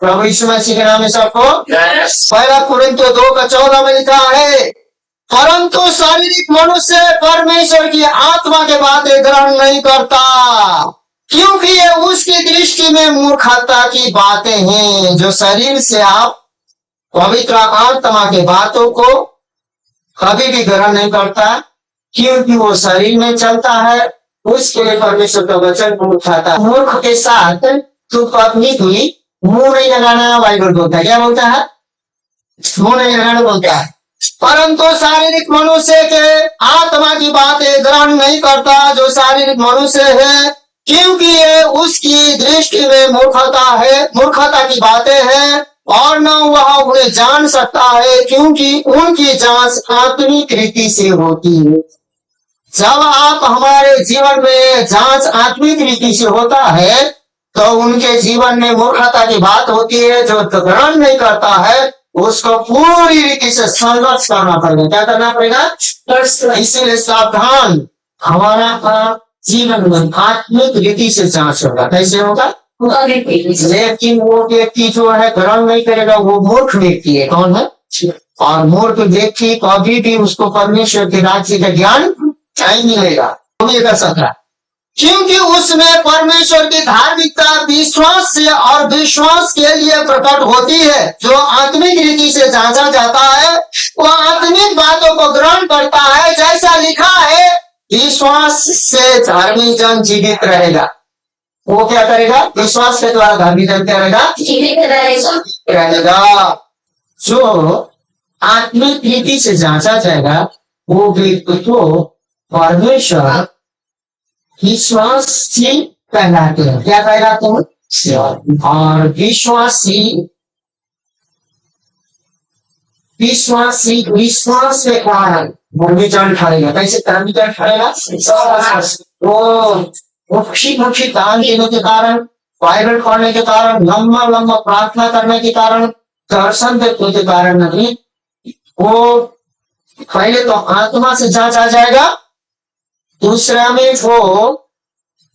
प्रभु यीशु मसीह के नाम में सबको पहला कुरिन्थियों 2:14 में लिखा है, परंतु शारीरिक मनुष्य परमेश्वर की आत्मा के बातें ग्रहण नहीं करता, क्योंकि ये उसकी दृष्टि में मूर्खता की बातें हैं। जो शरीर से आप पवित्र आत्मा के बातों को कभी भी ग्रहण नहीं करता, क्योंकि वो शरीर में चलता है, उसके लिए परमेश्वर का वचन उठाता है। मूर्ख के साथ तू पत्नी हुई, मुंह नहीं लगाना बाइबल बोलता है। क्या बोलता है? मुंह नहीं लगाना बोलता है। परंतु शारीरिक मनुष्य के आत्मा की बातें ग्रहण नहीं करता जो शारीरिक मनुष्य है, क्योंकि ये उसकी दृष्टि में मूर्खता की बातें हैं, और न वह उन्हें जान सकता है, क्योंकि उनकी जांच आत्मिक रीति से होती है। जब आप हमारे जीवन में जांच आत्मिक रीति से होता है, तो उनके जीवन में मूर्खता की बात होती है। जो ग्रहण नहीं करता है, उसको पूरी रीति से संघर्ष करना पड़ेगा। क्या करना पड़ेगा? इसीलिए सावधान। हमारा जीवन में आत्मिक रीति से जांच होगा। कैसे होगा? लेकिन वो व्यक्ति जो है ग्रहण नहीं करेगा, वो मूर्ख व्यक्ति है। कौन है? और मूर्ख व्यक्ति कभी भी उसको परमेश्वर के राज्य का ज्ञान नहीं मिलेगा, नहीं कर सकता, क्योंकि उसमें परमेश्वर की धार्मिकता विश्वास से और विश्वास के लिए प्रकट होती है। जो आत्मिक रीति से जांचा जाता है, वह आत्मिक बातों को ग्रहण करता है। जैसा लिखा है, विश्वास से धर्मी जन जीवित रहेगा। वो क्या करेगा? विश्वास के द्वारा धर्मी जन क्या रहेगा? जीवित रहेगा। जो आत्मिक रीति से जांचा जाएगा, वो व्यक्ति को परमेश्वर विश्वास से कहलाते हैं। क्या कहलाते हैं? और विश्वास के कारण धर्मी जन ठहरेगा। कैसे धर्मी जन ठहरेगा? वो खुशी दान देने के कारण, बाइबल पढ़ने के कारण, लंबा प्रार्थना करने के कारण, दर्शन देखने के कारण नहीं। वो पहले तो आत्मा से जांचा जाएगा, दूसरा में वो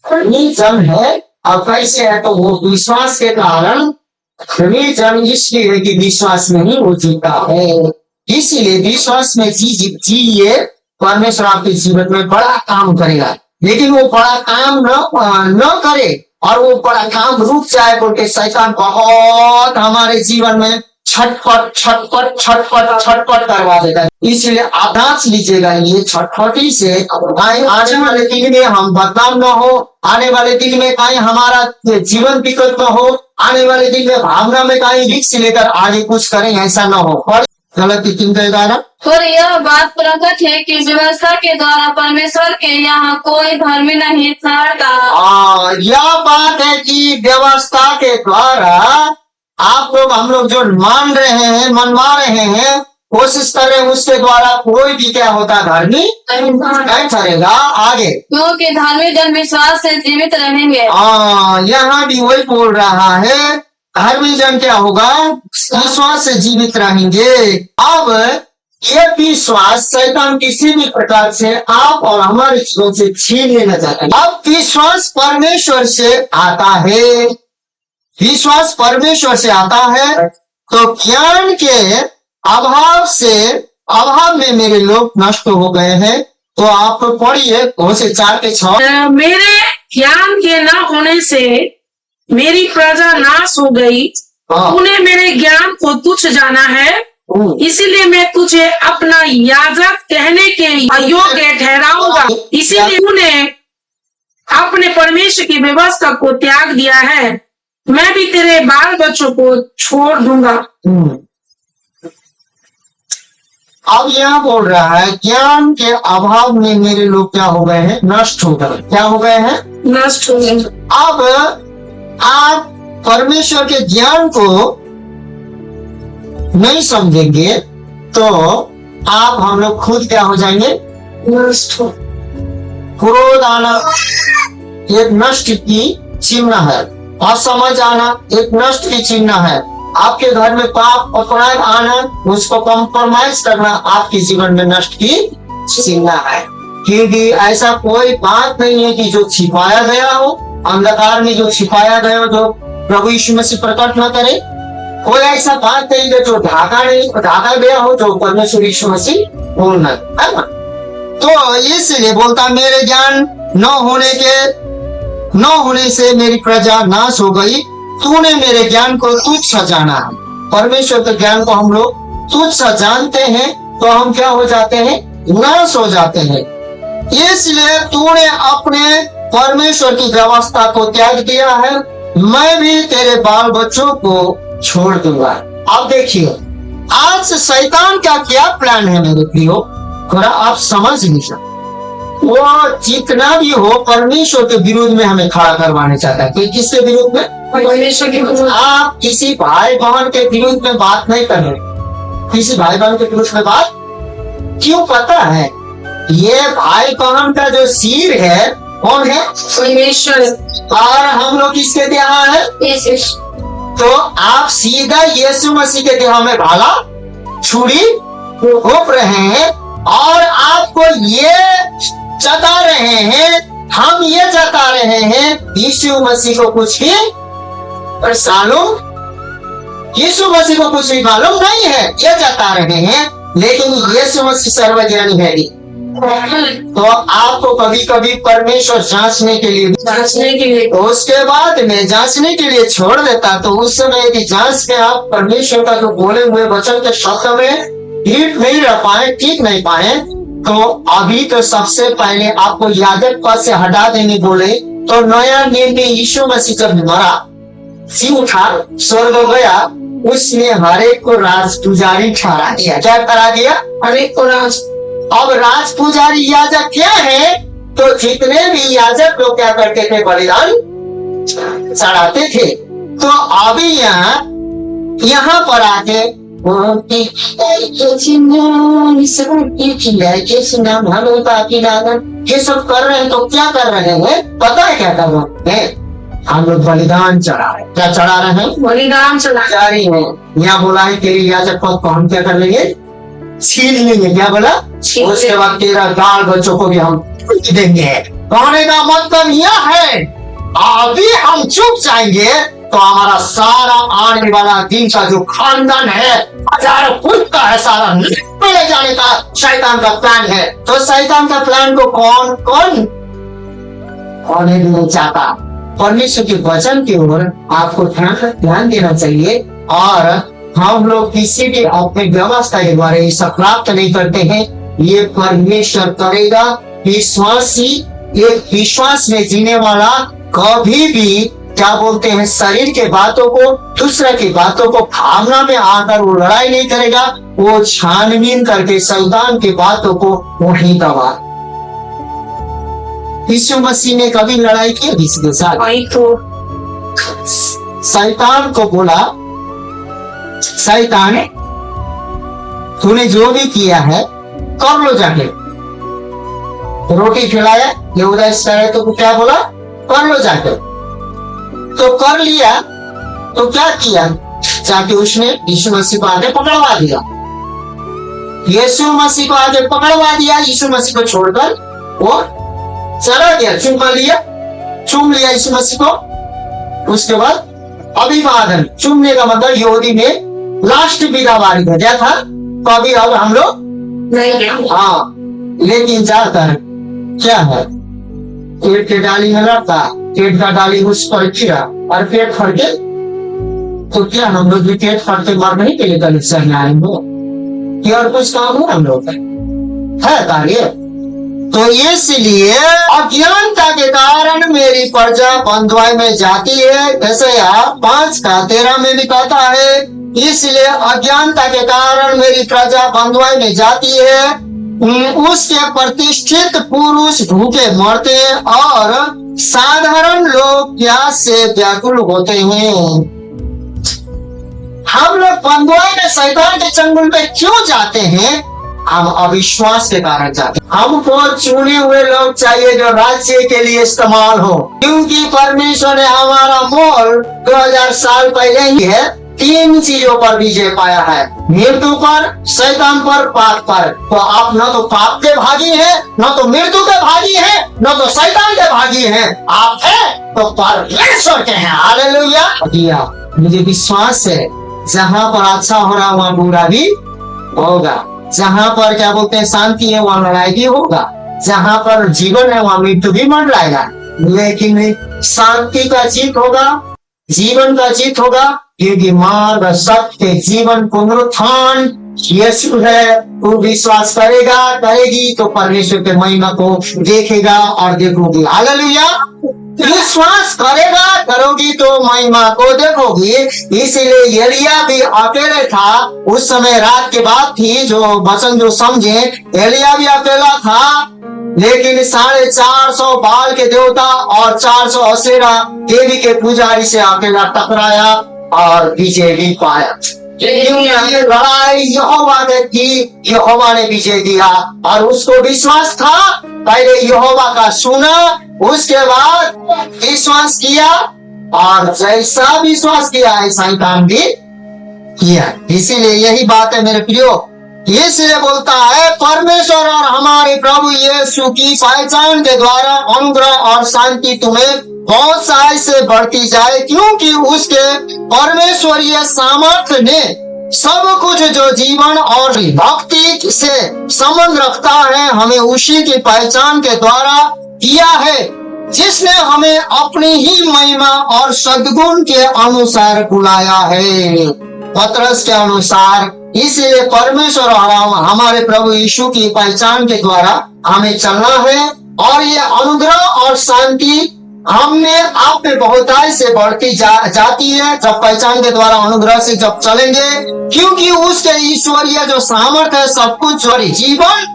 जन है। अब कैसे है? तो वो विश्वास के कारण जन इसलिए कि विश्वास में ही वो जीता है। इसीलिए विश्वास में जिए, परमेश्वर आपके जीवन में बड़ा काम करेगा। लेकिन वो बड़ा काम न करे और वो बड़ा काम रुक जाए, बोलते शैतान बहुत हमारे जीवन में छटपट करवा देता है। इसलिए आदास लीजिएगा, ये छटपटी से आने वाले दिन में हम बदनाम न हो, आने वाले दिन में कहीं हमारा जीवन विकल्प न हो, आने वाले दिन में भावना में कहीं रिक्स लेकर आगे कुछ करें, ऐसा न हो। गलत 3:11। और यह बात प्रकट है कि व्यवस्था के द्वारा परमेश्वर के यहाँ कोई धर्मी नहीं ठहरता। यह बात है कि व्यवस्था के द्वारा आप लोग, हम लोग जो मनवा रहे हैं, कोशिश कर रहे हैं, उसके द्वारा कोई भी क्या होता? धर्मी नहीं ठहरेगा। आगे, क्योंकि धर्मी जन विश्वास से जीवित रहेंगे। यहाँ भी वही बोल रहा है, धर्मी जन क्या होगा? विश्वास से जीवित रहेंगे। अब ये विश्वास शैतान किसी भी प्रकार से आप और हमारे जीवन से छीन लेना चाहता है। अब विश्वास परमेश्वर से आता है, विश्वास परमेश्वर से आता है। तो ज्ञान के अभाव में मेरे लोग नष्ट हो गए हैं। तो आप पढ़िए 4:6। मेरे ज्ञान के न होने से मेरी प्रजा नाश हो गई। तूने मेरे ज्ञान को तुच्छ जाना है, इसीलिए मैं तुझे अपना याजक कहने के अयोग्य ठहराऊंगा। इसीलिए तूने अपने परमेश्वर की व्यवस्था को त्याग दिया है। मैं भी तेरे बाल बच्चों को छोड़ दूंगा। अब यह बोल रहा है, ज्ञान के अभाव में मेरे लोग क्या हो गए हैं? नष्ट हो गए। क्या हो गए हैं? नष्ट हो गए। अब आप परमेश्वर के ज्ञान को नहीं समझेंगे, तो आप हम लोग खुद क्या हो जाएंगे? नष्ट हो। क्रोध आना एक नष्ट की चिन्ह है, असमझ आना एक नष्ट की चिन्ह है, आपके घर में पाप अपराध आना, उसको कॉम्प्रोमाइज करना आपके जीवन में नष्ट की चिन्ह है। क्योंकि ऐसा कोई बात नहीं है कि जो छिपाया गया हो, अंधकार में जो छिपाया गया हो, जो प्रभु यीशु मसीह प्रकट न करे, कोई ऐसा बात नहीं है जो ढाका गया हो, जो परमेश्वर यीशु मसीह बोलना है ना। तो इसलिए बोलता मेरे ज्ञान न होने से मेरी प्रजा नाश हो गई, तूने मेरे ज्ञान को तुच्छ सा जाना है। परमेश्वर के ज्ञान को हम लोग तुच्छ सा जानते हैं तो हम क्या हो जाते हैं, नाश हो जाते हैं। इसलिए तूने अपने परमेश्वर की व्यवस्था को त्याग दिया है, मैं भी तेरे बाल बच्चों को छोड़ दूंगा। अब देखिए आज शैतान का क्या प्लान है मेरे प्रियो, थोड़ा आप समझ लीजिए। वो जितना भी हो परमेश्वर के विरोध में हमें खड़ा करवाने चाहता है। कि किसके विरोध में? परमेश्वर के विरोध। आप किसी भाई बहन के विरोध में बात नहीं कर रहे, किसी भाई बहन के विरोध में बात क्यों? पता है ये भाई बहन का जो सिर है कौन है? परमेश्वर। और हम लोग किसके देहा है? यीशु। तो आप सीधा यीशु मसीह के देह में भाला छुरी घोप रहे हैं और आपको ये जता रहे हैं, हम ये जता रहे हैं यीशु मसीह को कुछ भी यीशु मसीह को कुछ भी मालूम नहीं है, ये जता रहे हैं। लेकिन यीशु मसीह सर्वज्ञानी है। तो आपको कभी कभी परमेश्वर जांचने के लिए तो उसके बाद में जांचने के लिए छोड़ देता, तो उस समय यदि जांच में आप परमेश्वर का जो बोले हुए वचन के शब्द में ठीक नहीं रह पाए, ठीक नहीं पाए, तो अभी तो सबसे पहले आपको याजक पद से हटा देने बोले। तो नया नियम में यीशु मसीह जब मरा, सिर उठा, स्वर्ग गया, उसने हरेक को राज पुजारी ठहरा दिया। क्या करा दिया? हरेक को राज। अब राज पुजारी याजक क्या है? तो जितने भी याजक लोग क्या करते थे, बलिदान चढ़ाते थे। तो अभी यहाँ पर आके ये सब कर रहे हैं। तो क्या कर रहे हैं? पता है क्या कर रहे हैं? हम लोग बलिदान चढ़ा रहे हैं। क्या चढ़ा रहे हैं? बलिदान चढ़ा रही है। यहाँ बोला है तेरे याजक पद को हम क्या कर लेंगे? छीन लेंगे। क्या बोला? उसके बाद तेरा बाल बच्चों को भी हम देंगे। कहने का मतलब यह है अभी हम चुप जाएंगे तो हमारा सारा आने वाला दिन का जो खानदान है, हजारों फुट का है, सारा ले जाने का शैतान का प्लान है। तो शैतान का प्लान को कौन नहीं चाहता? परमेश्वर के वचन की ओर आपको ध्यान देना चाहिए। और हम लोग किसी भी अपने व्यवस्था के द्वारा ये सब प्राप्त नहीं करते हैं, ये परमेश्वर करेगा। विश्वासी एक विश्वास में जीने वाला कभी भी क्या बोलते हैं, शरीर के बातों को, दूसरे की बातों को भावना में आकर वो लड़ाई नहीं करेगा। वो छानबीन करके शैतान की बातों को वहीं दबा। यीशु मसीह ने कभी लड़ाई की किसी के साथ? शैतान को बोला, शैतान तूने जो भी किया है कर लो जाके। रोटी खिलाया यहूदा इस्करियोती को, क्या बोला? कर लो जाके। तो कर लिया तो क्या किया? जाके उसने यीशु मसीह को आगे पकड़वा दिया। यीशु मसीह को आगे पकड़वा दिया, यीशु मसीह को छोड़कर वो चला गया। चूम लिया यीशु मसीह को। उसके बाद अभिवादन, चूमने का मतलब यहूदी में लास्ट विदावारी था। क्या था? कभी अब हम लोग नहीं। हाँ, लेकिन जाकर क्या है, पेट के डाली में लड़ता, पेट का डाली उस पर चिरा और पेट फटके। तो क्या हम लोग भी पेट फटके मरने के लिए कलिसिया में आएंगे? और कुछ काम हो हम लोग है कार्य? तो इसलिए अज्ञानता के कारण मेरी प्रजा बंधुआई में जाती है। यशायाह 5:13 में भी कहता है, इसलिए अज्ञानता के कारण मेरी प्रजा बंधुआई में जाती है। उसके प्रतिष्ठित पुरुष भूखे मरते हैं और साधारण लोग प्यास से व्याकुल होते हैं। हम लोग बंधुआई में शैतान के चंगुल में क्यों जाते हैं? हम अविश्वास के कारण जाते हैं। हमको चुने हुए लोग चाहिए जो राज्य के लिए इस्तेमाल हो, क्योंकि परमेश्वर ने हमारा मोल 2000 साल पहले ही है 3 चीजों पर विजय पाया है, मृत्यु पर, शैतान पर, पाप पर। तो आप न तो पाप के भागी हैं, न तो मृत्यु के भागी हैं, न तो शैतान के भागी हैं। आप हैं तो परमेश्वर के हैं। हालेलुया। मुझे विश्वास है जहाँ पर अच्छा हो रहा वहाँ बुरा भी होगा, जहाँ पर क्या बोलते हैं शांति है वहाँ लड़ाई भी होगा, जहाँ पर जीवन है वहाँ मृत्यु भी मंडराएगा, लेकिन शांति का जीत होगा, जीवन का जीत होगा, क्योंकि मार्ग सत्य जीवन पुनरुत्थान यीशु है। तू विश्वास करेगा करेगी तो परमेश्वर के महिमा को देखेगा और देखोगी। हालेलुया। विश्वास करेगा करोगी तो महिमा को देखोगी। इसीलिए एलिया भी अकेले था, उस समय रात की बात थी, जो वचन जो समझे, एलिया भी अकेला था, लेकिन 450 बाल के देवता और 400 अशेरा देवी के पुजारी से अकेला टकराया और विजय भी पाया। ये लड़ाई यहोवा ने की, यहोवा ने विजय दिया और उसको विश्वास था। पहले यहोवा का सुना, उसके बाद विश्वास किया और जैसा विश्वास किया ऐसा ही काम भी किया। इसीलिए यही बात है मेरे प्रियो, इसलिए बोलता है परमेश्वर और हमारे प्रभु यीशु की पहचान के द्वारा अनुग्रह और शांति तुम्हें बहुत सहाय से बढ़ती जाए, क्योंकि उसके परमेश्वरीय सामर्थ्य ने सब कुछ जो जीवन और भक्ति से संबंध रखता है हमें उसी की पहचान के द्वारा किया है, जिसने हमें अपनी ही महिमा और सद्गुण के अनुसार बुलाया है, पतरस के अनुसार। इसलिए परमेश्वर और हमारे प्रभु यीशु की पहचान के द्वारा हमें चलना है और ये अनुग्रह और शांति हमने आप में बहुतायत से बढ़ती जाती है जब पहचान के द्वारा अनुग्रह से जब चलेंगे, क्योंकि उसके ईश्वरीय जो सामर्थ्य है सब कुछ और जीवन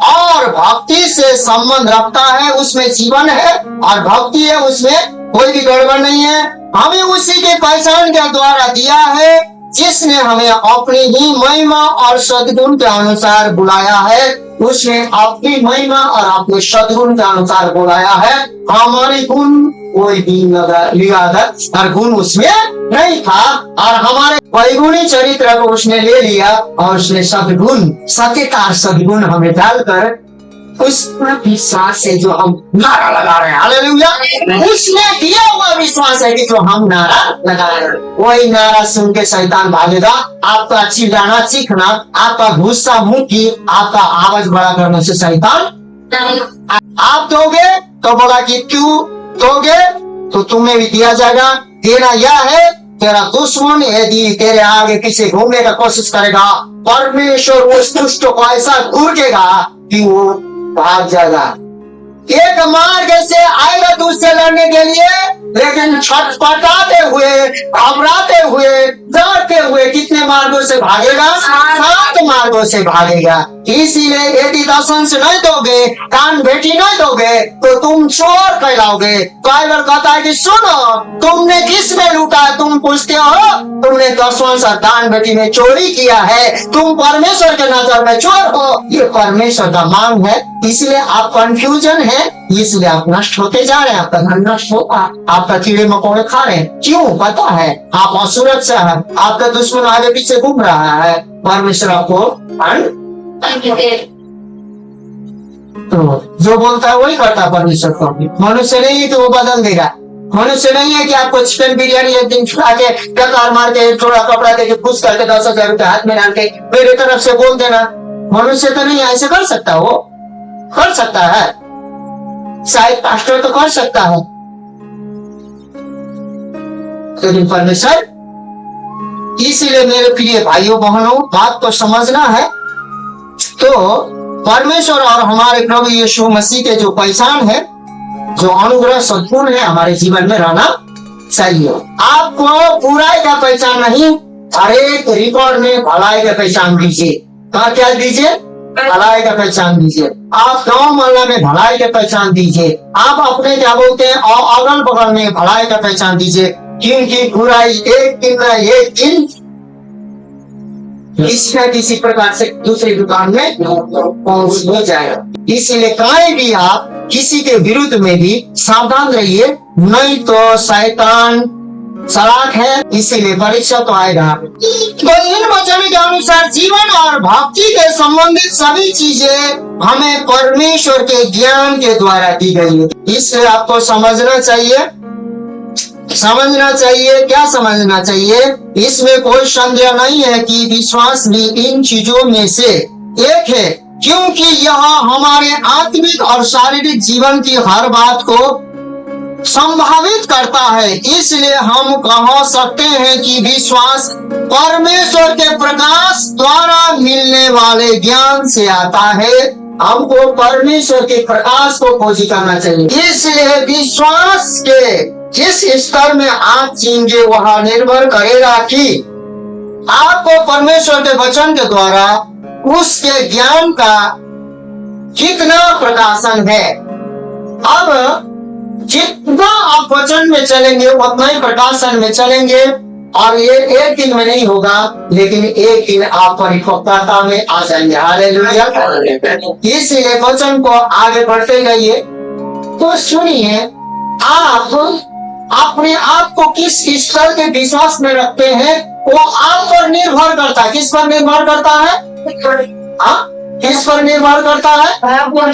और भक्ति से संबंध रखता है, उसमें जीवन है और भक्ति है, उसमें कोई भी गड़बड़ नहीं है। हमें उसी के पहचान के द्वारा दिया है, जिसने हमें अपनी ही महिमा और सद्गुण के अनुसार बुलाया है, उसने अपनी महिमा और अपने सद्गुण के अनुसार बुलाया है। हमारे गुण कोई भी लियाकत और गुण उसमें नहीं था और हमारे वैगुणी चरित्र को उसने ले लिया और उसने सद्गुण सत्यता और सद्गुण हमें डालकर उस विश्वास से जो हम नारा लगा रहे हैं, हालेलुया, उसने दिया हुआ विश्वास है कि जो हम नारा लगा रहे हैं वही नारा सुन के शैतान भागेगा। आपका चिल्लाना चीखना, आपका गुस्सा मुखी, आपका आवाज बड़ा करने से शैतान आप दोगे तो बोला कि क्यों दोगे तो तुम्हें भी दिया जाएगा। देना यह है, तेरा दुश्मन यदि तेरे आगे पीछे घूमने का कोशिश करेगा, परमेश्वर उस दुष्ट को ऐसा घूरेगा कि वो भाग जाएगा। एक मार्ग से आएगा दूसरे लड़ने के लिए, लेकिन छटपटाते हुए, घबराते हुए, डरते हुए कितने मार्गों से भागेगा? 7 मार्गों से भागेगा। इसीलिए यदि दशंश नहीं दोगे, दान भेटी नहीं दोगे तो तुम चोर कहलाओगे। बाइबल कहता है कि सुनो, तुमने किस में लूटा? तुम पूछते हो तुमने दशंश और दान भेटी में चोरी किया है, तुम परमेश्वर के नजर में चोर हो। ये परमेश्वर का मांग है, इसलिए आप कंफ्यूजन है, इसलिए आप नष्ट होते जा रहे हैं, आपका धन नष्ट होगा, आपका कीड़े मकोड़े खा रहे हैं। क्यों? पता है आप असुरक्षा है, आपका दुश्मन आगे पीछे घूम रहा है। परमेश्वर आपको तो जो बोलता है वही करता है परमेश्वर को। मनुष्य नहीं है कि वो बदल देगा, मनुष्य नहीं है कि आपको चिकन बिरयानी एक दिन खिला के डकार मार के थोड़ा कपड़ा दे के खुश करके 10,000 रुपए हाथ में डाल के मेरे तरफ से बोल देना। मनुष्य तो नहीं ऐसे कर सकता, वो कर सकता है, शायद पास्टर तो कर सकता है, लेकिन परमेश्वर। इसीलिए मेरे प्रिय भाइयों बहनों, बात को समझना है। तो परमेश्वर और हमारे प्रभु यीशु मसीह के जो पहचान है, जो अनुग्रह सद्गुण है, हमारे जीवन में रहना चाहिए। आपको बुराई का पहचान नहीं, हर एक रिकॉर्ड में भलाई का पहचान दीजिए। कहा क्या दीजिए? भलाई का पहचान दीजिए। आप गांव मोहल्ला में भलाई का पहचान दीजिए। आप अपने क्या बोलते हैं अगल बगल में भलाई का पहचान दीजिए, क्योंकि बुराई एक दिन न एक दिन किसी न किसी प्रकार से दूसरी दुकान में पहुंच हो जाएगा। इसीलिए कहीं भी आप किसी के विरुद्ध में भी सावधान रहिए, नहीं तो शैतान चालाक है, इसीलिए परीक्षा तो आएगा। तो इन वचनों के अनुसार जीवन और भक्ति के संबंधित सभी चीजें हमें परमेश्वर के ज्ञान के द्वारा दी गई है, इसलिए आपको समझना चाहिए। समझना चाहिए। क्या समझना चाहिए? इसमें कोई संदेह नहीं है कि विश्वास भी इन चीजों में से एक है, क्योंकि यह हमारे आत्मिक और शारीरिक जीवन की हर बात को संभावित करता है। इसलिए हम कह सकते हैं कि विश्वास परमेश्वर के प्रकाश द्वारा मिलने वाले ज्ञान से आता है। हमको परमेश्वर के प्रकाश को खोजी करना चाहिए। इसलिए विश्वास के जिस स्तर में आप जीएंगे वह निर्भर करेगा कि आपको परमेश्वर के वचन के द्वारा उसके ज्ञान का कितना प्रकाशन है। अब जितना आप वचन में चलेंगे उतना ही प्रकाशन में चलेंगे, और ये एक दिन में नहीं होगा, लेकिन एक दिन आप परिपक्वता में आ जाएंगे। हालेलुया। इसलिए वचन को आगे बढ़ते जाइए। तो सुनिए, आप अपने आप को किस स्तर के विश्वास में रखते हैं वो आप पर निर्भर करता है। किस पर निर्भर करता है? किस पर निर्भर करता है?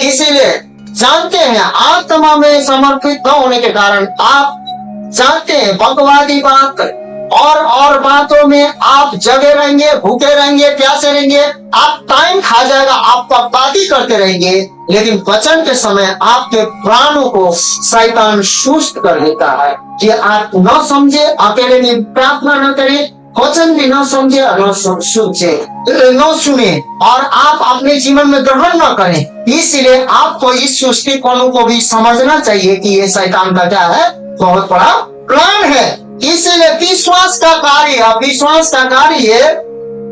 इसीलिए जानते हैं, आत्मा में समर्पित न होने के कारण आप जानते हैं बकवादी बात और बातों में आप जगे रहेंगे, भूखे रहेंगे, प्यासे रहेंगे। आप टाइम खा जाएगा, आप बकवादी करते रहेंगे, लेकिन वचन के समय आपके प्राणों को शैतान सुस्त कर देता है कि आप न समझे, अकेले में प्रार्थना न करें, वचन भी न समझे और न सुने, और आप अपने जीवन में ग्रहण न करें। इसलिए आपको इस सृष्टिकोण को भी समझना चाहिए कि ये शैतान का क्या है, बहुत बड़ा प्लान है। इसीलिए विश्वास का कार्य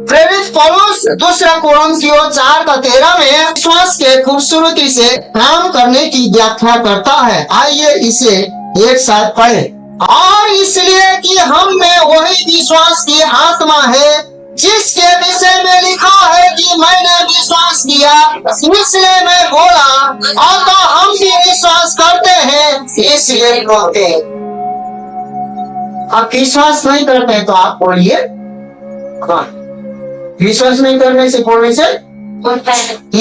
प्रेरित पौलुस 2 कोरिन्थियों 4:13 में विश्वास के खूबसूरती से काम करने की व्याख्या करता है। आइए इसे एक साथ पढ़ें। और इसलिए कि हम में वही विश्वास की आत्मा है जिसके विषय में लिखा है कि मैंने विश्वास किया इसलिए मैं बोला, और तो हम भी विश्वास करते हैं इसलिए बोलते हैं। आप विश्वास नहीं करते हैं तो आप बोलिए। विश्वास नहीं करने से बोलने से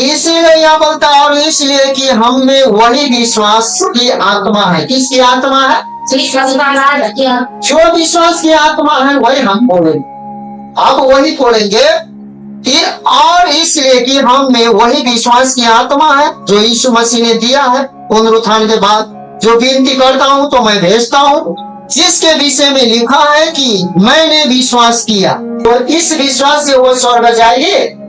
इसीलिए यह बोलता है, और इसलिए कि हम में वही विश्वास की आत्मा है। किसकी आत्मा है? जो विश्वास की आत्मा है वही हम बोलेंगे। अब वही बोलेंगे कि और इसलिए कि हम में वही विश्वास की आत्मा है जो यीशु मसीह ने दिया है पुनरुत्थान के बाद। जो विनती करता हूँ तो मैं भेजता हूँ, जिसके विषय में लिखा है कि मैंने विश्वास किया, और इस विश्वास से वो स्वर्ग जाएगी।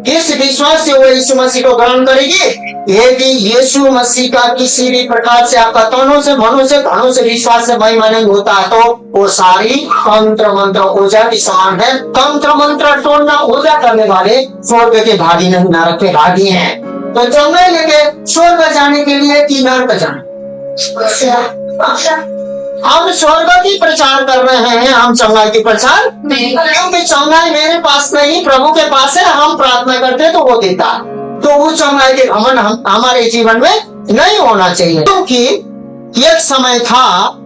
इस विश्वास से वो यीशु मसीह को ग्रहण करेगी। यदि यीशु मसीह का किसी भी प्रकार से आपका तनों से, मनों से, धनों से, विश्वास से महिमा नहीं होता है तो वो सारी तंत्र मंत्र ऊर्जा की समान है। तंत्र मंत्र तोड़ना ऊर्जा करने वाले स्वर्ग के भागी नहीं, नरक के भागी हैं। तो चंगाई लेके स्वर्ग जाने के लिए कि नरक जाने? हम स्वर्ग की प्रचार कर रहे हैं, हम चंगाई की प्रचार नहीं, क्योंकि चंगाई मेरे पास नहीं, प्रभु के पास है। हम प्रार्थना करते हैं तो वो देता है। तो उस चंगाई के घमंड हमारे जीवन में नहीं होना चाहिए, क्योंकि एक समय था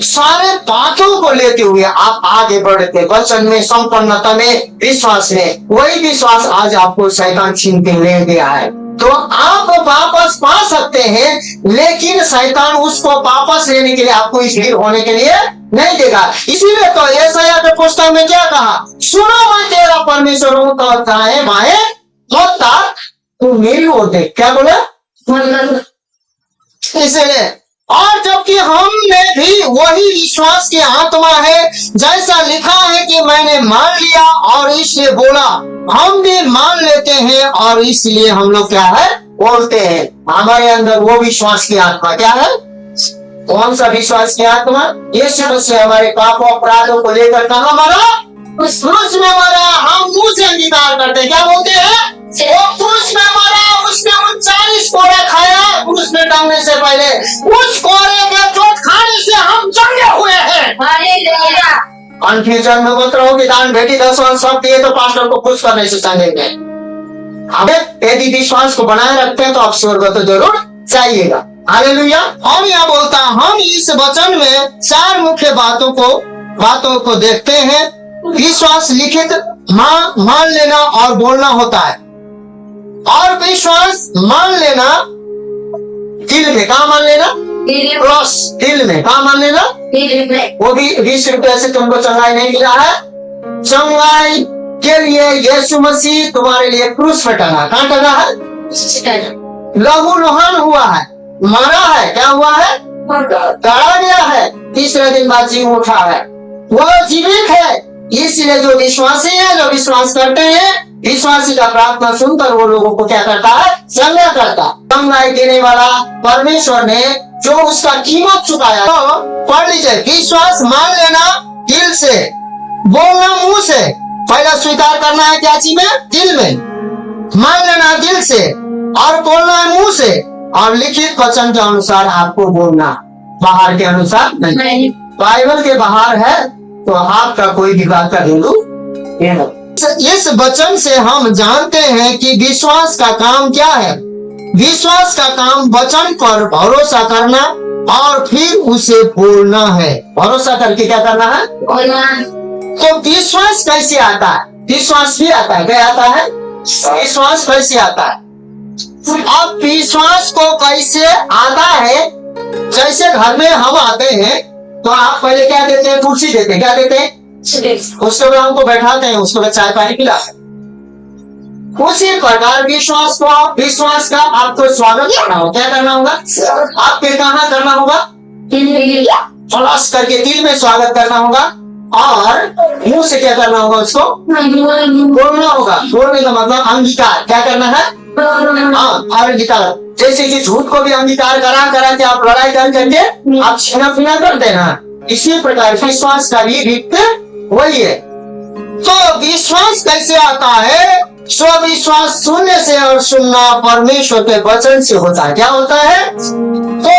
सारे बातों को लेते हुए आप आगे बढ़ते, वचन में, संपन्नता में, विश्वास में। वही विश्वास आज आपको शैतान छीन के ले गया है। तो आप वापस पा सकते हैं, लेकिन शैतान उसको वापस लेने के लिए आपको स्थिर होने के लिए नहीं देगा। इसीलिए तो यशायाह के पुस्तक में क्या कहा? सुनो मैं तेरा परमेश्वर हूँ, तो दाएं बाएं मत ताक, तू मेरी ओर देख। क्या बोला? इसलिए और जबकि हम में भी वही विश्वास की आत्मा है, जैसा लिखा है कि मैंने मान लिया और इसलिए बोला। हम भी मान लेते हैं और इसलिए हम लोग क्या है, बोलते हैं। हमारे अंदर वो विश्वास की आत्मा क्या है? कौन सा विश्वास की आत्मा? यीशु मसीह हमारे पापों अपराधों को लेकर कहाँ मरा? उस क्रूस में मरा। हम मुंह से अंगीकार करते हैं, क्या बोलते हैं? वो क्रूस में मरा, उसने 39 कोड़े खाया क्रूस में टांगने से पहले। उस कोड़े के चोट खाने से हम जंगे हुए हैं। कन्फ्यूजन में मत रहो कि दान भेटी 10 सब दिए तो पास्टर को खुश करने से चंगेंगे। यदि विश्वास को बनाए रखते हैं तो आप स्वर्ग तो जरूर जाइएगा। हालेलुया। हम यहाँ बोलता, हम इस वचन में 4 मुख्य बातों को देखते हैं। विश्वास लिखित मान लेना और बोलना होता है, और विश्वास मान लेना दिल में। कहाँ मान लेना? क्रॉस दिल में, कहाँ मान लेना? वो भी 20 रुपए से तुमको चंगाई नहीं मिला है। चंगाई के लिए यीशु मसीह तुम्हारे लिए क्रूस पे टंगा। कहाँ टंगा है? लहू लुहान हुआ है, मरा है, क्या हुआ है? गड़ा गया है, तीसरे दिन बाद जी उठा है, वो जीवित है। इसलिए जो विश्वासी है, जो विश्वास करते हैं, विश्वासी का प्रार्थना सुनकर वो लोगों को क्या करता है? चंगा करता। चंगाई देने वाला परमेश्वर ने जो उसका कीमत चुकाया, तो पढ़ लीजिए, विश्वास मान लेना दिल से, बोलना मुंह से, पहला स्वीकार करना है क्या चीज में? दिल में, मान लेना दिल से, और बोलना है मुंह से, और लिखित वचन के अनुसार आपको बोलना, बाहर के अनुसार नहीं। बाइबल के बाहर है तो आपका कोई भी बात का हेतु नहीं। इस वचन से हम जानते हैं कि विश्वास का काम क्या है। विश्वास का काम वचन पर भरोसा करना और फिर उसे बोलना है। भरोसा करके क्या करना है? तो विश्वास कैसे आता है? विश्वास भी आता है, क्या आता है? विश्वास कैसे आता है? अब विश्वास को कैसे आता है? जैसे घर में हम आते हैं तो आप पहले क्या देते हैं? कुर्सी देते हैं, क्या देते हैं? उसके बाद हमको बैठाते हैं, उसके बाद चाय पानी पिलाते हैं। उसी प्रकार विश्वास का आपको स्वागत करना होगा। क्या करना होगा? आपके कहाँ करना होगा? फ्लश करके दिल में स्वागत करना होगा, और मुंह से क्या करना होगा? उसको बोलना होगा। बोलने का मतलब अंगीकार, क्या करना है? हाँ, अंगीकार। जैसे कि झूठ को भी अंगीकार करा के आप लड़ाई करके आप छीना फीना करते हैं ना, इसी प्रकार विश्वास का भी रीत वही है। तो विश्वास कैसे आता है? स्विश्वास सुनने से, और सुनना परमेश्वर के वचन से होता है। क्या होता है? तो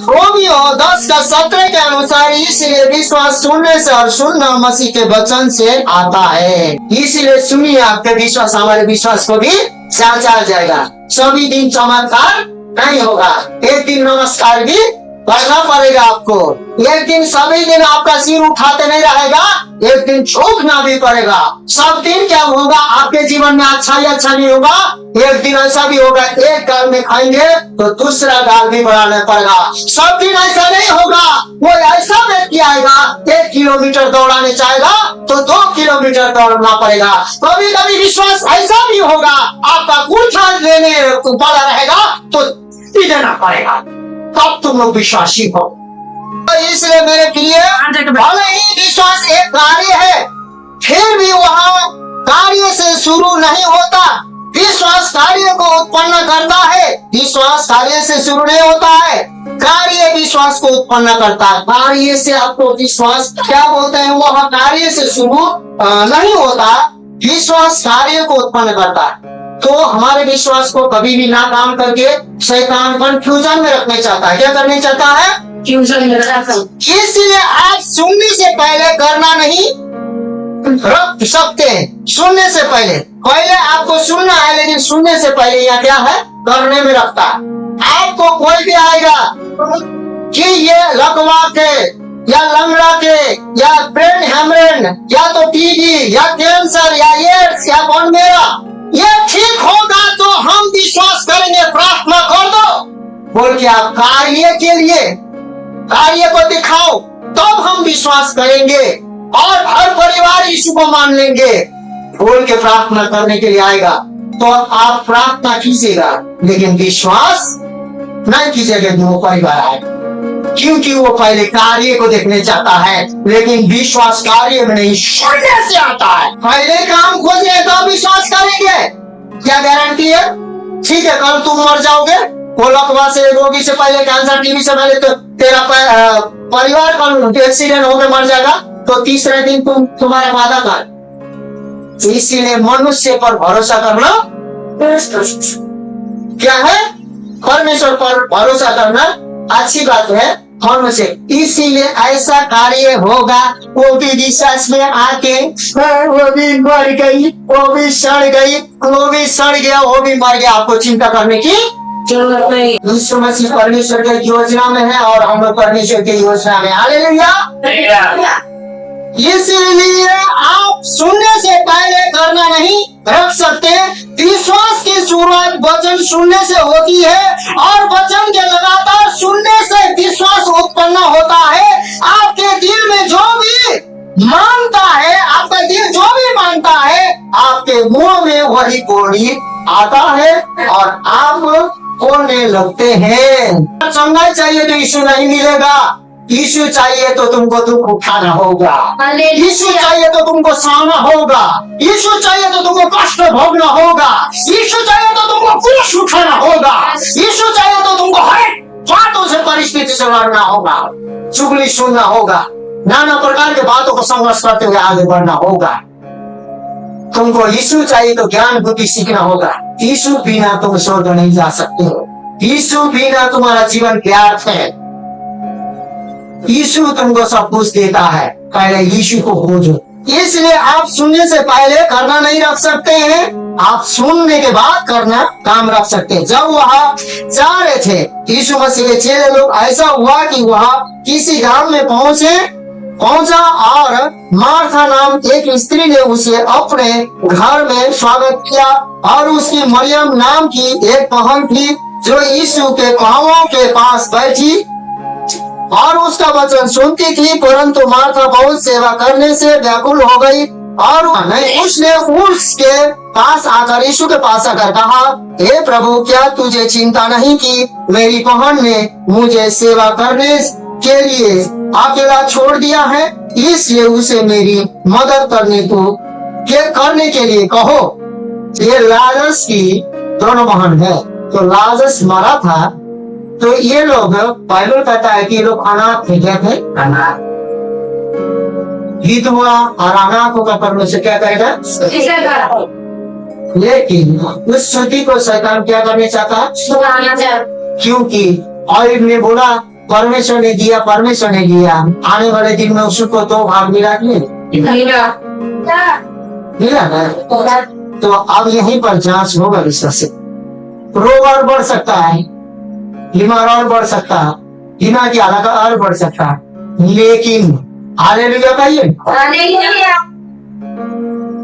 रोमियो 10:17 के अनुसार, इसलिए विश्वास सुनने से और सुनना मसीह के वचन से आता है। इसलिए सुनिए, आपके विश्वास हमारे विश्वास को भी चाचा जाएगा। सभी दिन चमत्कार नहीं होगा, एक दिन नमस्कार भी करना पड़ेगा आपको। एक दिन सभी दिन आपका सिर उठाते नहीं रहेगा, एक दिन झुकना भी पड़ेगा। सब दिन क्या होगा आपके जीवन में? अच्छा ही अच्छा नहीं होगा। एक दिन ऐसा भी होगा, एक गाल में खाएंगे तो दूसरा गाल भी बढ़ाना पड़ेगा। सब दिन ऐसा नहीं होगा। वो ऐसा व्यक्ति आएगा 1 किलोमीटर दौड़ाने चाहेगा तो 2 किलोमीटर दौड़ना पड़ेगा। कभी कभी विश्वास ऐसा भी होगा, आपका कुर्ता लेने पड़ा रहेगा तो देना पड़ेगा, तब तुम लोग विश्वासी हो। तो इसलिए मेरे प्रिय, भले ही विश्वास एक कार्य है, फिर भी वहाँ कार्य से शुरू नहीं होता। विश्वास कार्य को उत्पन्न करता है। विश्वास कार्य से शुरू नहीं होता है, कार्य विश्वास को उत्पन्न करता है। कार्य से आपको विश्वास क्या बोलते हैं? वह कार्य से शुरू नहीं होता, विश्वास कार्य को उत्पन्न करता है। तो हमारे विश्वास को कभी भी ना काम करके शैतान कंफ्यूजन में रखना चाहता है। क्या करना चाहता है? कंफ्यूजन में रखना। इसलिए आप सुनने से पहले करना नहीं रख सकते हैं। सुनने से पहले आपको सुनना है, लेकिन सुनने से पहले यहाँ क्या है? करने में रखता है। आपको कोई भी आएगा कि ये लकवा के या लंगड़ा के या ब्रेन हेमरेज या तो टीबी या कैंसर या एड्स या मेरा ये ठीक होगा तो हम विश्वास करेंगे, प्रार्थना कर दो बोल के आप कार्य के लिए कार्य को दिखाओ, तब हम विश्वास करेंगे और हर परिवार यीशु को मान लेंगे बोल के प्रार्थना करने के लिए आएगा तो आप प्रार्थना कीजिएगा, लेकिन विश्वास नहीं कीजिएगा कि वो परिवार आएगा, क्योंकि वो पहले कार्य को देखने चाहता है। लेकिन विश्वास कार्य में नहीं, सुनने से आता है। पहले काम खोजे तो विश्वास करेंगे, क्या गारंटी है? ठीक है, कल तुम मर जाओगे, वो लकवा से, रोगी से पहले, कैंसर, टीबी से पहले, तो तेरा परिवार का एक्सीडेंट होकर मर जाएगा, तो तीसरे दिन तुम्हारा वादा कर। इसीलिए मनुष्य पर भरोसा करना क्या है? परमेश्वर पर भरोसा करना अच्छी बात है, मनुष्य। इसीलिए ऐसा कार्य होगा, वो भी विश्वास में आके वो भी मर गई, वो भी सड़ गई, वो भी सड़ गया, वो भी मर गया, आपको चिंता करने की जरूरत नहीं। यीशु मसीह परमेश्वर के योजना में है और हम लोग परमेश्वर के योजना में। हालेलुया। इसीलिए आप सुनने से पहले करना नहीं रख सकते। विश्वास की शुरुआत वचन सुनने से होती है और वचन के लगातार सुनने से मानता है, आपका दिल जो भी मानता है, आपके मुंह में वही बोली आता है और आप बोलने लगते हैं। संगाई चाहिए तो यीशु नहीं मिलेगा। यीशु चाहिए तो तुमको दुख उठाना होगा। यीशु चाहिए तो तुमको सहना होगा। यीशु चाहिए तो तुमको कष्ट भोगना होगा। यीशु चाहिए तो तुमको क्रूस उठाना होगा। यीशु चाहिए तो तुमको हर बातों से परिस्थिति से लड़ना होगा, चुगली सुनना होगा, नाना प्रकार के बातों को संघर्ष करते हुए आगे बढ़ना होगा। तुमको यीशु चाहिए तो ज्ञान बुद्धि सीखना होगा। यीशु बिना तुम स्वर्ग नहीं जा सकते हो। यीशु बिना तुम्हारा जीवन व्यर्थ है। यीशु तुमको सब कुछ देता है, पहले यीशु को खोजो। इसलिए आप सुनने से पहले करना नहीं रख सकते हैं, आप सुनने के बाद करना काम रख सकते हैं। जब वह जा रहे थे यीशु मसीह के चेले लोग, ऐसा हुआ कि वह किसी गांव में पहुंचा और मार्था नाम एक स्त्री ने उसे अपने घर में स्वागत किया और उसकी मरियम नाम की एक बहन थी जो यीशु के पांवों के पास बैठी और उसका वचन सुनती थी। परंतु मार्था बहुत सेवा करने से व्याकुल हो गई और उसने उसके पास आकर यीशु के पास आकर कहा, हे प्रभु, क्या तुझे चिंता नहीं कि मेरी बहन ने मुझे सेवा करने के लिए अकेला छोड़ दिया है? इसलिए उसे मेरी मदद करने के लिए कहो। ये लाजरस की दोनों बहन है। तो लाजरस मरा था, तो ये लोग, बाइबल कहता है कि ये लोग अनाथ थे। क्या थे? अनाथ। विधवा और अनाथों का परमेश्वर क्या करेगा? लेकिन उस छुट्टी को शैतान क्या करने चाहता? क्योंकि और ने बोला परमेश्वर ने दिया, परमेश्वर ने लिया। आने वाले दिन में उसको दो भाग मिला ना। तो अब यहीं पर जांच होगा विश्वास से। रोग और बढ़ सकता है, बीमार और बढ़ सकता है, बिना की हालत और बढ़ सकता है, लेकिन हालेलुया कहिए।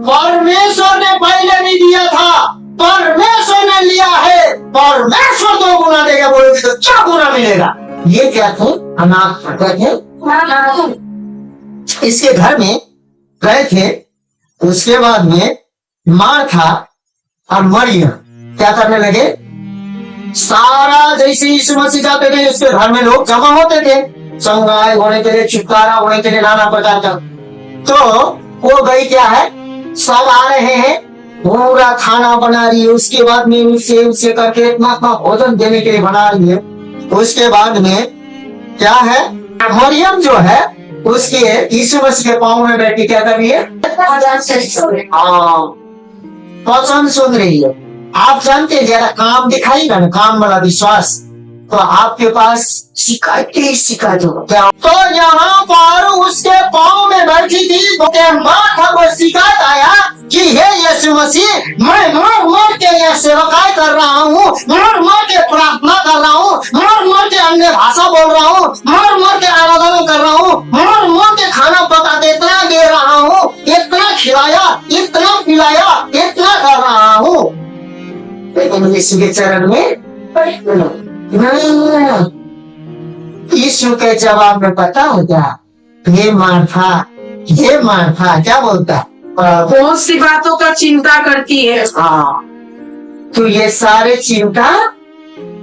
परमेश्वर ने पहले नहीं दिया था, परमेश्वर ने लिया है। परमेश्वर 2 गुना देगा, बोलोगे तो 4 गुना मिलेगा। ये क्या थे? अनाथ थे। इसके घर में गए थे। उसके बाद में मार्था और मरियम क्या करने लगे? सारा जैसे यीशु मसीह जाते थे उसके घर में लोग जमा होते थे, संगाई होने के लिए, छुटकारा होने के लिए, नाना प्रकार का। तो वो गई क्या है, सब आ रहे हैं, पूरा खाना बना रही है। उसके बाद में उसे करके इतना भोजन देने के लिए बना रही है। उसके बाद में क्या है, मरियम जो है उसके यीशु मसीह के पांव में बैठी क्या कर रही है? वचन सुन रही है। आप जानते हैं जरा काम दिखाएगा ना, काम वाला विश्वास, तो आपके पास शिकायत होगा। तो यहाँ पर उसके पांव में बैठी थी, तो माथा को शिकायत आया कि हे यीशु मसीह, मैं मर के यहाँ सेवकाई कर रहा हूँ, मर के प्रार्थना कर रहा हूँ, मर के अन्य भाषा बोल रहा हूँ, मर के आराधना कर रहा हूँ, मर के खाना पका के इतना दे रहा हूँ, इतना खिलाया, इतना पिलाया, इतना कर रहा हूँ, लेकिन यीशु के चरण में यीशु के जवाब में पता होता, ये मार्था क्या बोलता? बहुत सी बातों का चिंता करती है। हाँ, तो ये सारे चिंता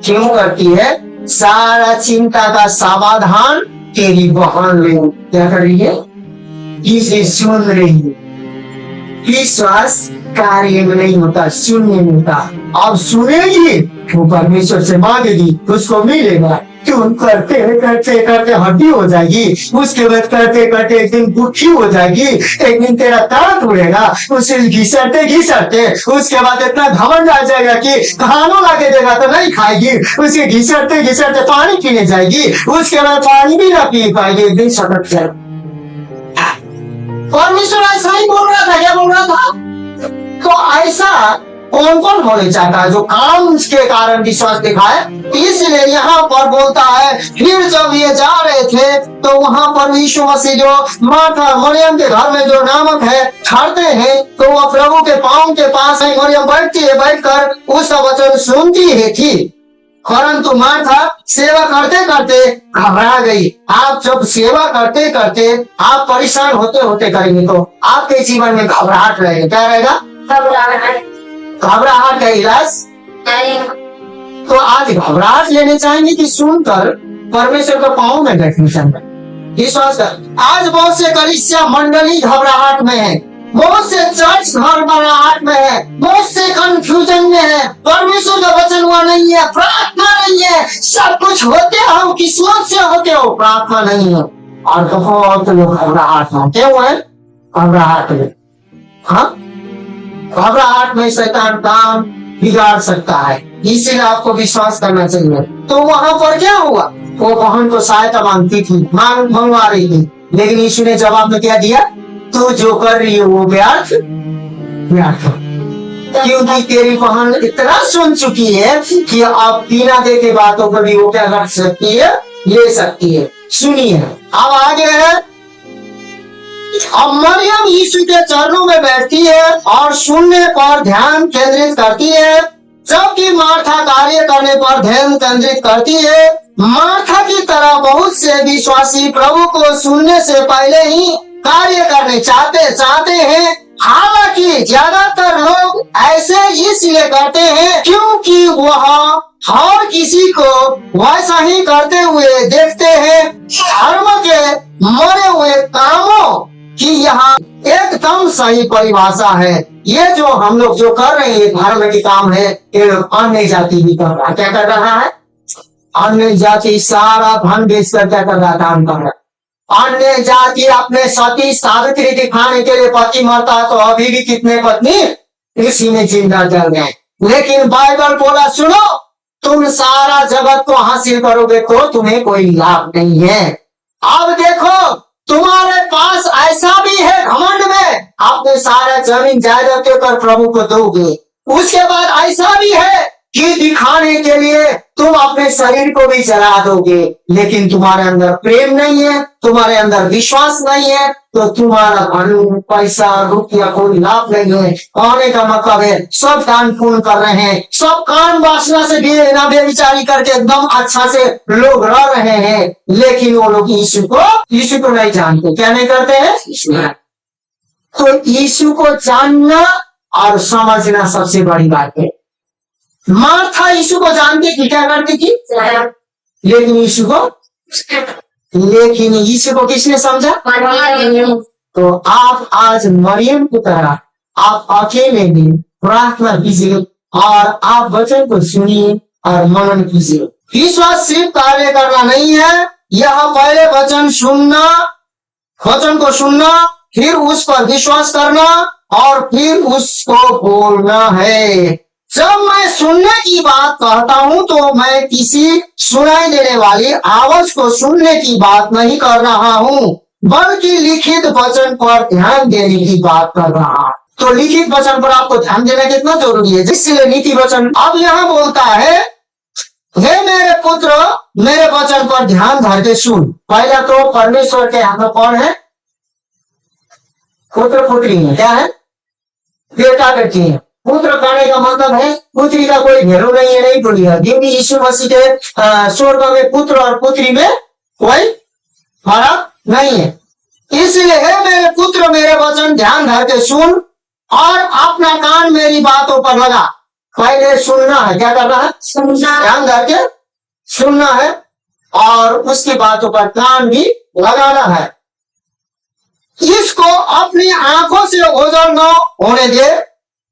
क्यों करती है? सारा चिंता का समाधान तेरी बहन ले क्या कर रही है? इसे सुन रही है। विश्वास कार्य में नहीं होता, सुनने में होता। अब सुनेगी वो परमेश्वर से मांगेगी, उसको मिलेगा। क्यों? करते हड्डी हो जाएगी, उसके बाद करते एक दिन दुखी हो जाएगी, एक दिन तेरा ताकत उड़ेगा, उसे घिसरते उसके बाद इतना घमंड आ जाएगा कि खाना ला के देगा तो नहीं खाएगी, उसे घिसरते पानी पीने जाएगी, उसके बाद पानी भी ना पी पाएगी, एक दिन सटक जाएगा। परमेश्वर ऐसा ही बोल रहा था। क्या बोल रहा था? तो ऐसा कौन होने चाहता है जो काम के कारण विश्वास दिखाए? इसलिए यहाँ पर बोलता है, फिर जब ये जा रहे थे तो वहाँ पर यीशु मसीह जो मार्था मरियम के घर में जो नामक है ठहरते हैं, तो वह प्रभु के पांव के पास है। मरियम बैठती है, बैठकर उसका वचन सुनती है थी। परंतु मार्था सेवा करते करते घबरा गई। आप जब सेवा करते करते आप परेशान होते होते करेंगे तो आपके जीवन में घबराहट रहेगा। क्या रहेगा? घबराहट का इलाज। तो आज घबराहट लेने चाहेंगे कि सुनकर परमेश्वर के पाँव में बैठने चाहेंगे? विश्वास कर, आज बहुत से कलीसिया मंडली घबराहट में है, बहुत से चर्च घबराहट में है, बहुत से कंफ्यूजन में है। परमेश्वर का वचन हुआ नहीं है, प्रार्थना नहीं है, सब कुछ होते हो किस्मत से होते हो, प्रार्थना नहीं है। और बहुत लोग घबराहट में क्यों है? घबराहट में, हाँ, घबराहट में शैतान काम बिगाड़ सकता है, इसीलिए आपको विश्वास करना चाहिए। तो वहां पर क्या हुआ? वो बहन को सहायता मांगती थी, मंगवा रही थी, लेकिन यीशु ने जवाब में क्या दिया? तू जो कर रही है वो व्यर्थ, क्योंकि तेरी बहन इतना सुन चुकी है कि अब बिना देखे बातों पर भी वो क्या कर सकती है? ले सकती है। सुनिए अब आगे है। अब मरियम यीशु के चरणों में बैठती है और सुनने पर ध्यान केंद्रित करती है, जबकि मार्था कार्य करने पर ध्यान केंद्रित करती है। मार्था की तरह बहुत से विश्वासी प्रभु को सुनने से पहले ही कार्य करने चाहते हैं। हालांकि ज्यादातर लोग ऐसे इसलिए करते हैं क्योंकि वह हर किसी को वैसा ही करते हुए देखते हैं। धर्म के मरे हुए कामों की यहाँ एकदम सही परिभाषा है। ये जो हम लोग जो कर रहे हैं धर्म के काम है, ये अन्य जाति भी कर रहा है। क्या कर रहा है? अन्य जाति सारा धन बेचकर क्या कर रहा है? काम कर रहा है। अन्य जाति अपने सती सावित्री दिखाने के लिए पति मरता है तो अभी भी कितने पत्नी इसी में जिंदा जल गए। लेकिन बाइबल बोला सुनो, तुम सारा जगत को हासिल करोगे तो तुम्हें कोई लाभ नहीं है। अब देखो तुम्हारे पास ऐसा भी है घमंड में अपने सारा जमीन जायदाद देकर प्रभु को दोगे। उसके बाद ऐसा भी है कि दिखाने के लिए तुम अपने शरीर को भी जला दोगे, लेकिन तुम्हारे अंदर प्रेम नहीं है, तुम्हारे अंदर विश्वास नहीं है, तो तुम्हारा धन पैसा रुपया कोई लाभ नहीं है। कहने का मतलब है सब दान पुण्य कर रहे हैं, सब काम वासना से बेविचारी करके एकदम अच्छा से लोग रह रहे हैं, लेकिन वो लोग यीशु को नहीं जानते। क्या नहीं करते हैं? तो यीशु को जानना और समझना सबसे बड़ी बात है। मार्था यीशु को जानती थी, क्या करती थी? लेकिन यीशु को किसने समझा? तो आप आज मरियम की तरह आप अकेले में प्रार्थना कीजिए और आप वचन को सुनिए और मनन कीजिए। विश्वास सिर्फ कार्य करना नहीं है, यह पहले वचन को सुनना, फिर उस पर विश्वास करना और फिर उसको बोलना है। जब मैं सुनने की बात कहता हूं तो मैं किसी सुनाई देने वाली आवाज को सुनने की बात नहीं कर रहा हूं, बल्कि लिखित वचन पर ध्यान देने की बात कर रहा हूं। तो लिखित वचन पर आपको ध्यान देना कितना जरूरी है, जिससे नीति वचन अब यहाँ बोलता है, हे मेरे पुत्र मेरे वचन पर ध्यान धर के सुन। पहला तो परमेश्वर के हाथ में कौन है? पुत्र पुत्री है। क्या है? बेटा बेटी है। पुत्र कहने का मतलब है पुत्री का कोई भेरू नहीं है, नहीं टूटी है, क्योंकि यीशु मसीह के स्वर्ग में पुत्र और पुत्री में कोई फर्क नहीं है। इसलिए है मेरे पुत्र मेरे वचन ध्यान धर के सुन और अपना कान मेरी बातों पर लगा। पहले सुनना है, क्या करना है? ध्यान धर के सुनना है और उसकी बातों पर कान भी लगाना है। इसको अपनी आंखों से ओझल न होने दे,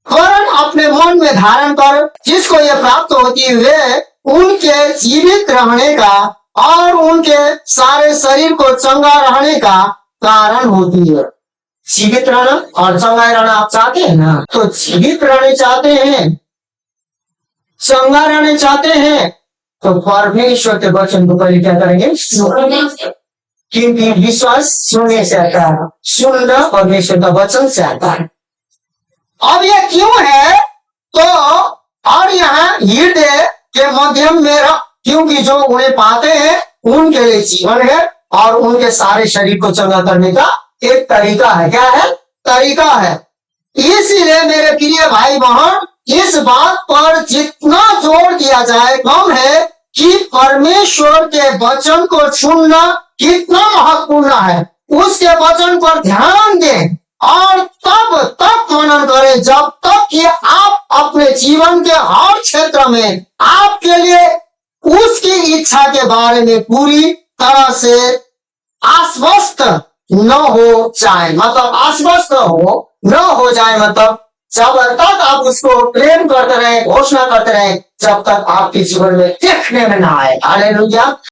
वरन अपने मन में धारण कर। जिसको ये प्राप्त होती है उनके जीवित रहने का और उनके सारे शरीर को चंगा रहने का कारण होती है। जीवित रहना और चंगा रहना आप चाहते हैं ना? तो जीवित रहने चाहते हैं, चंगा रहने चाहते हैं, तो परमेश्वर के वचन को पहले क्या करेंगे? क्योंकि विश्वास सुनने से आता है, सुनना परमेश्वर का वचन से आता है। अब ये क्यों है? तो और यहाँ हृदय के मध्यम में क्योंकि जो उन्हें पाते हैं उनके लिए जीवन है और उनके सारे शरीर को चंगा करने का एक तरीका है। क्या है? तरीका है। इसीलिए मेरे प्रिय भाई बहन, इस बात पर जितना जोर दिया जाए कम है कि परमेश्वर के वचन को सुनना कितना महत्वपूर्ण है। उसके वचन पर ध्यान दें और तब तक मनन करें जब तक कि आप अपने जीवन के हर क्षेत्र में आपके लिए उसकी इच्छा के बारे में पूरी तरह से आश्वस्त न हो जाए। मतलब आश्वस्त न हो जाए, मतलब जब तक आप उसको प्रेम करते रहे, घोषणा करते रहे, जब तक आपके जीवन में देखने में ना आए। हालेलुया।